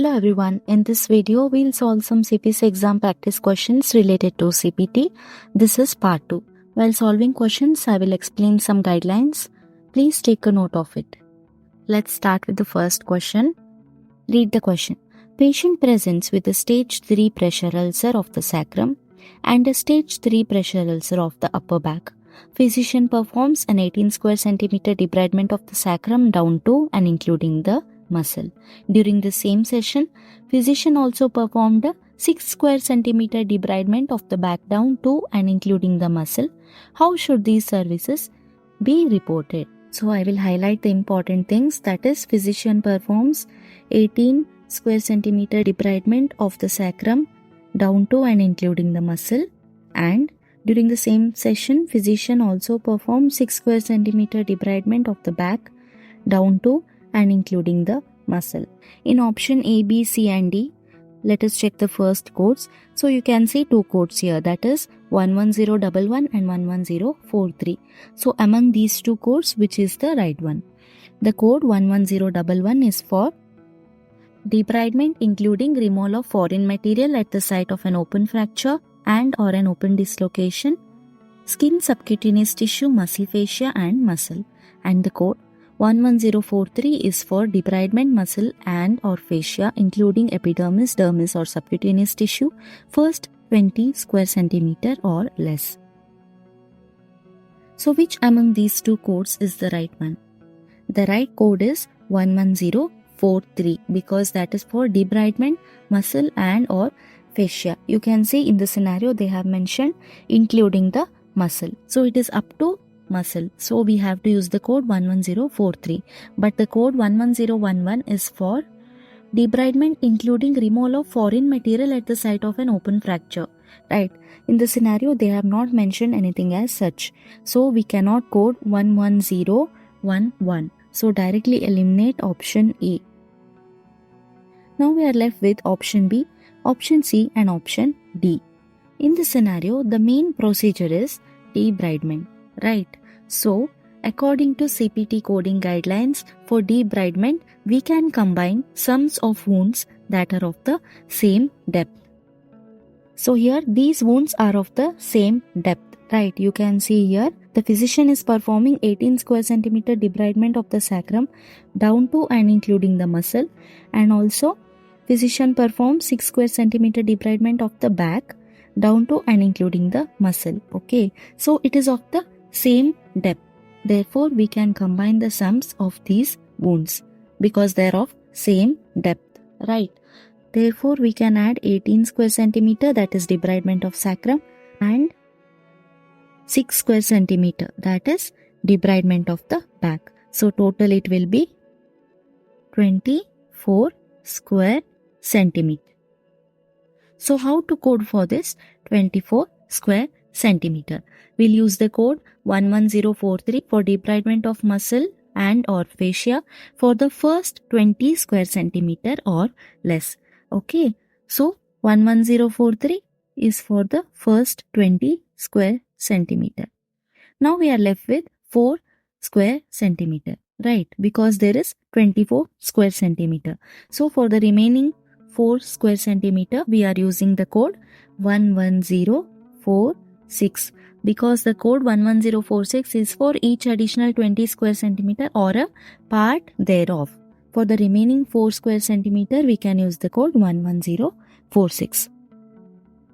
Hello everyone, in this video we'll solve some CPC exam practice questions related to CPT. This is part 2. While solving questions, I will explain some guidelines. Please take a note of it. Let's start with the first question. Read the question. Patient presents with a stage 3 pressure ulcer of the sacrum and a stage 3 pressure ulcer of the upper back. Physician performs an 18 square centimeter debridement of the sacrum down to and including the muscle. During the same session, physician also performed a 6 square centimeter debridement of the back down to and including the muscle. How should these services be reported? So I will highlight the important things, that is, physician performs 18 square centimeter debridement of the sacrum down to and including the muscle, and during the same session, physician also performs 6 square centimeter debridement of the back down to and including the muscle. In option A, B, C and D, let us check the first codes. So you can see two codes here, that is 11011 and 11043. So among these two codes, which is the right one? The code 11011 is for debridement including removal of foreign material at the site of an open fracture and or an open dislocation, skin, subcutaneous tissue, muscle, fascia and muscle. And the code 11043 is for debridement muscle and or fascia including epidermis, dermis or subcutaneous tissue, first 20 square centimeter or less. So which among these two codes is the right one? The right code is 11043 because that is for debridement muscle and or fascia. You can see in the scenario they have mentioned including the muscle. So it is up to muscle. So we have to use the code 11043. But the code 11011 is for debridement including removal of foreign material at the site of an open fracture. Right. In the scenario they have not mentioned anything as such. So we cannot code 11011. So directly eliminate option A. Now we are left with option B, option C and option D. In this scenario, the main procedure is debridement, right? So, according to CPT coding guidelines, for debridement, we can combine sums of wounds that are of the same depth. So here, these wounds are of the same depth, right? You can see here, the physician is performing 18 square centimeter debridement of the sacrum down to and including the muscle, and also physician performs 6 square centimeter debridement of the back down to and including the muscle. Okay, so it is of the same depth. Therefore, we can combine the sums of these wounds because they are of same depth, right? Therefore, we can add 18 square centimeter, that is debridement of sacrum, and 6 square centimeter, that is debridement of the back. So total it will be 24 square centimeter. So how to code for this 24 square centimeter? We'll use the code 11043 for debridement of muscle and or fascia for the first 20 square centimeter or less. Okay, so 11043 is for the first 20 square centimeter. Now we are left with 4 square centimeter, right? Because there is 24 square centimeter. So for the remaining 4 square centimeter, we are using the code 11046 because the code 11046 is for each additional 20 square centimeter or a part thereof. For the remaining 4 square centimeter, we can use the code 11046.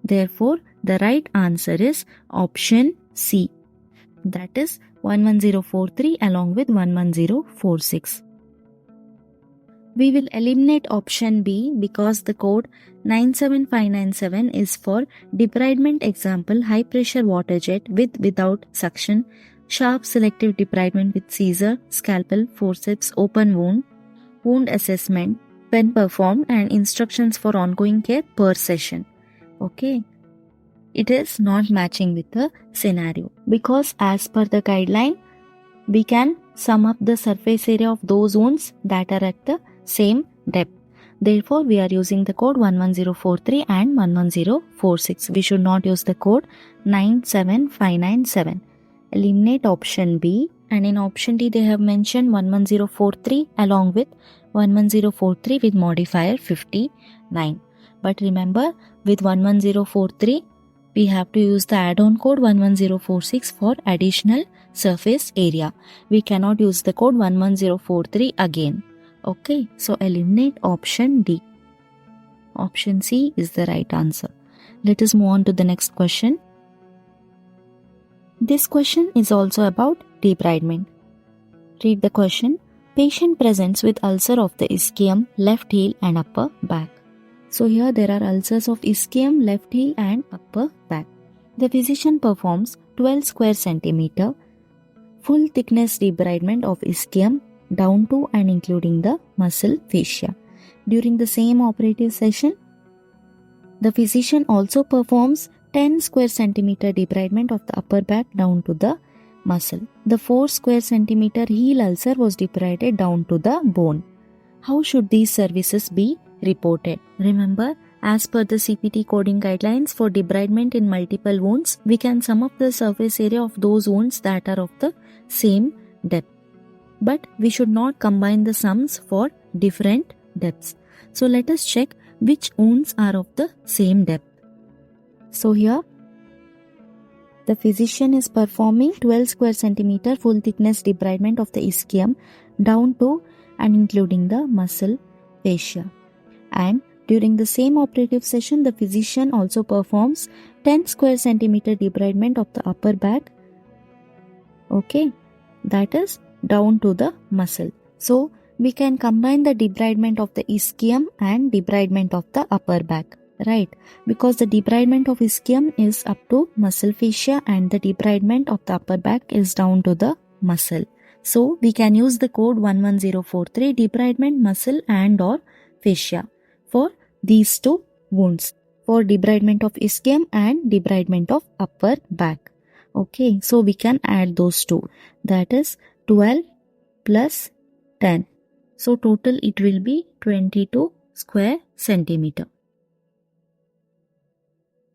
Therefore, the right answer is option C. That is 11043 along with 11046. We will eliminate option B because the code 97597 is for debridement example high pressure water jet with without suction, sharp selective debridement with scissor, scalpel, forceps, open wound, wound assessment when performed and instructions for ongoing care per session. Okay. It is not matching with the scenario because as per the guideline, we can sum up the surface area of those wounds that are at the same depth. Therefore, we are using the code 11043 and 11046. We should not use the code 97597. Eliminate option B And in option D, they have mentioned 11043 along with 11043 with modifier 59. But remember, with 11043, we have to use the add-on code 11046 for additional surface area. We cannot use the code 11043 again. Okay, so eliminate option D. Option C is the right answer. Let us move on to the next question. This question is also about debridement. Read the question. Patient presents with ulcer of the ischium, left heel and upper back. So here there are ulcers of ischium, left heel and upper back. The physician performs 12 square centimeter full thickness debridement of ischium down to and including the muscle fascia. During the same operative session, the physician also performs 10 square centimeter debridement of the upper back down to the muscle. The 4 square centimeter heel ulcer was debrided down to the bone. How should these services be reported? Remember, as per the CPT coding guidelines for debridement in multiple wounds, we can sum up the surface area of those wounds that are of the same depth. But we should not combine the sums for different depths. So let us check which wounds are of the same depth. So here, the physician is performing 12 square centimeter full thickness debridement of the ischium down to and including the muscle fascia. And during the same operative session, the physician also performs 10 square centimeter debridement of the upper back. Okay, that is down to the muscle. So we can combine the debridement of the ischium and debridement of the upper back, right? Because the debridement of ischium is up to muscle fascia and the debridement of the upper back is down to the muscle. So we can use the code 11043 debridement muscle and or fascia for these two wounds, for debridement of ischium and debridement of upper back. Okay, so we can add those two. That is 12 plus 10. So total it will be 22 square centimeter.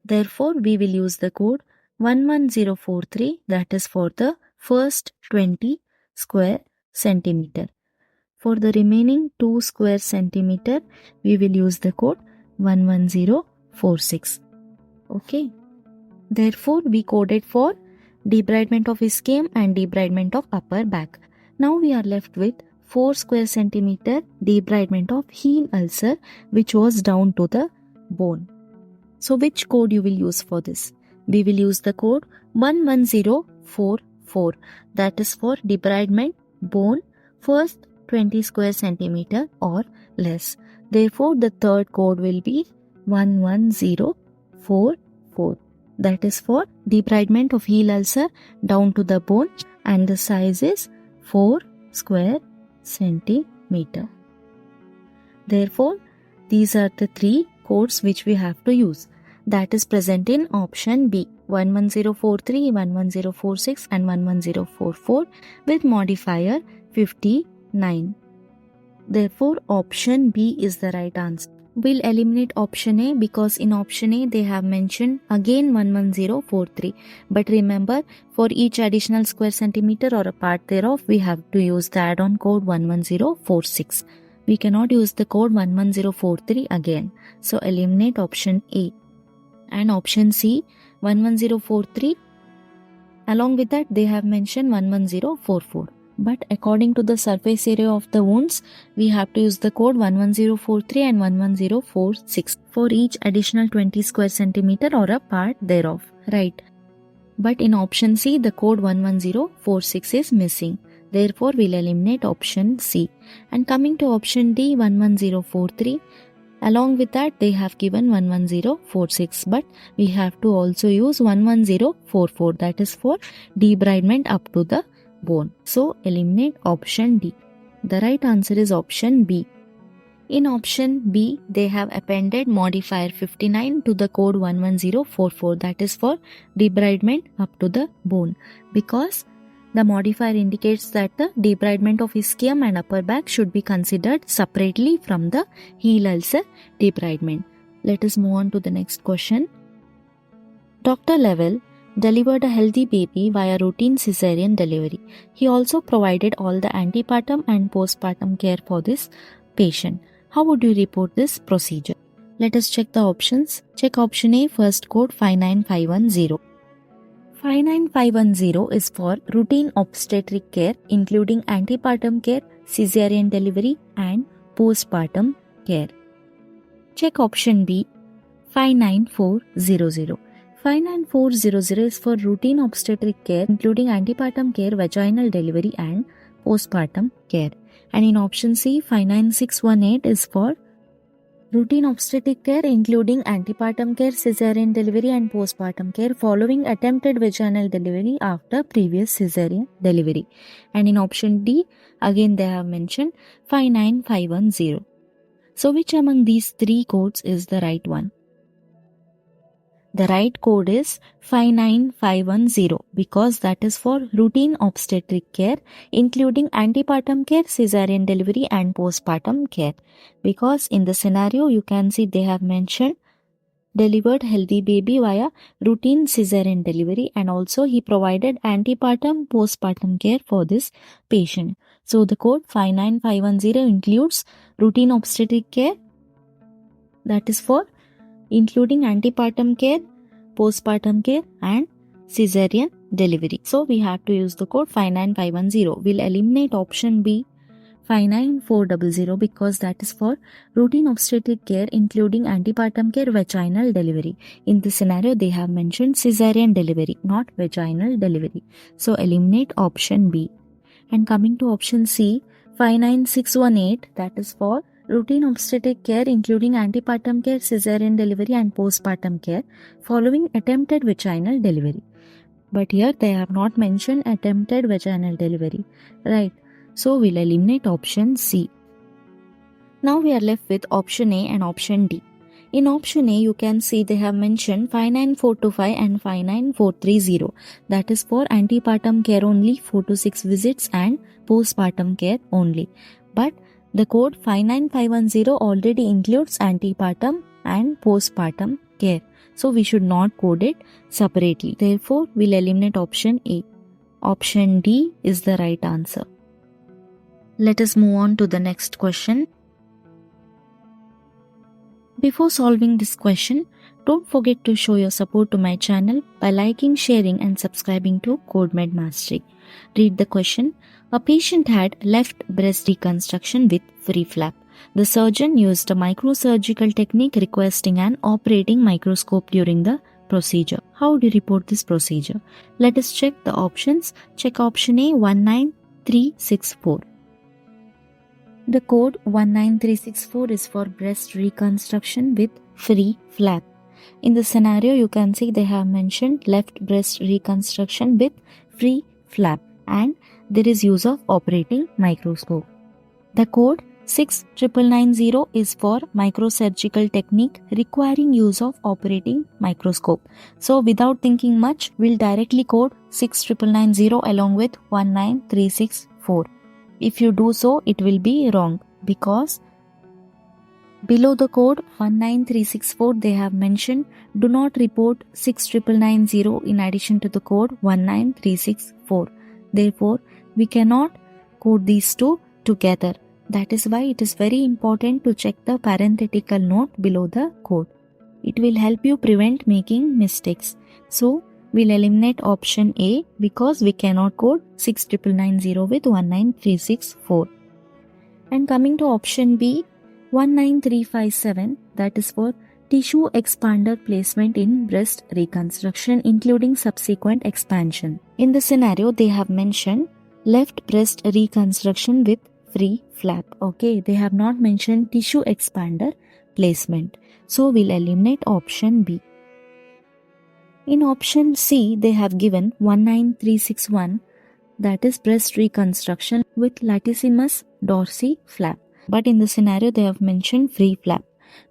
Therefore, we will use the code 11043, that is for the first 20 square centimeter. For the remaining 2 square centimeter, we will use the code 11046. Okay. Therefore, we coded for debridement of ischium and debridement of upper back. Now we are left with 4 square centimeter debridement of heel ulcer, which was down to the bone. So which code you will use for this? We will use the code 11044, that is for debridement bone first 20 square centimeter or less. Therefore, the third code will be 11044. That is for debridement of heel ulcer down to the bone and the size is 4 square centimeter. Therefore, these are the three codes which we have to use. That is present in option B, 11043, 11046 and 11044 with modifier 59. Therefore, option B is the right answer. We'll eliminate option A because in option A they have mentioned again 11043. But remember, for each additional square centimeter or a part thereof, we have to use the add-on code 11046. We cannot use the code 11043 again. So eliminate option A. And option C, 11043. Along with that, they have mentioned 11044. But according to the surface area of the wounds, we have to use the code 11043 and 11046 for each additional 20 square centimeter or a part thereof, right? But in option C, the code 11046 is missing. Therefore, we'll eliminate option C. And coming to option D, 11043. Along with that, they have given 11046, but we have to also use 11044, that is for debridement up to the bone. So, eliminate option D. The right answer is option B. In option B, they have appended modifier 59 to the code 11044, that is for debridement up to the bone, because the modifier indicates that the debridement of ischium and upper back should be considered separately from the heel ulcer debridement. Let us move on to the next question. Dr. Level delivered a healthy baby via routine cesarean delivery. He also provided all the antepartum and postpartum care for this patient. How would you report this procedure? Let us check the options. Check option A, first code 59510. 59510 is for routine obstetric care including antepartum care, cesarean delivery and postpartum care. Check option B, 59400. 59400 is for routine obstetric care including antepartum care, vaginal delivery and postpartum care. And in option C, 59618 is for routine obstetric care including antepartum care, cesarean delivery and postpartum care following attempted vaginal delivery after previous cesarean delivery. And in option D, again they have mentioned 59510. So which among these three codes is the right one? The right code is 59510 because that is for routine obstetric care including antepartum care, cesarean delivery and postpartum care. Because in the scenario you can see they have mentioned delivered healthy baby via routine cesarean delivery and also he provided antepartum postpartum care for this patient. So the code 59510 includes routine obstetric care, that is for including antepartum care, postpartum care and cesarean delivery. So we have to use the code 59510. We'll eliminate option B, 59400 because that is for routine obstetric care including antepartum care, vaginal delivery. In this scenario they have mentioned cesarean delivery, not vaginal delivery. So eliminate option B. And coming to option C, 59618, that is for routine obstetric care including antepartum care, cesarean delivery and postpartum care following attempted vaginal delivery. But here they have not mentioned attempted vaginal delivery, right? So we'll eliminate option C. Now we are left with option A and option D. In option A you can see they have mentioned 59425 and 59430, that is for antepartum care only 4 to 6 visits and postpartum care only. But the code 59510 already includes antepartum and postpartum care. So we should not code it separately. Therefore, we'll eliminate option A. Option D is the right answer. Let us move on to the next question. Before solving this question, don't forget to show your support to my channel by liking, sharing and subscribing to CodeMed Mastery. Read the question. A patient had left breast reconstruction with free flap. The surgeon used a microsurgical technique requesting an operating microscope during the procedure. How would you report this procedure? Let us check the options. Check option A, 19364. The code 19364 is for breast reconstruction with free flap. In the scenario, you can see they have mentioned left breast reconstruction with free flap and there is use of operating microscope. The code 69990 is for microsurgical technique requiring use of operating microscope. So without thinking much, we'll directly code 69990 along with 19364. If you do so, it will be wrong because below the code 19364 they have mentioned do not report 69990 in addition to the code 19364. Therefore, we cannot code these two together. That is why it is very important to check the parenthetical note below the code. It will help you prevent making mistakes. So, we'll eliminate option A because we cannot code 69990 with 19364. And coming to option B, 19357, that is for tissue expander placement in breast reconstruction including subsequent expansion. In the scenario, they have mentioned left breast reconstruction with free flap. Okay, they have not mentioned tissue expander placement. So we'll eliminate option B. In option C, they have given 19361, that is breast reconstruction with latissimus dorsi flap. But in the scenario, they have mentioned free flap,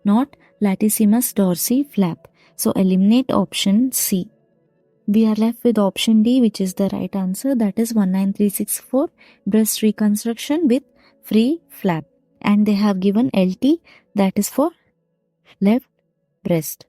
not latissimus dorsi flap. So eliminate option C. We are left with option D, which is the right answer, that is 19364, breast reconstruction with free flap. And they have given LT, that is for left breast.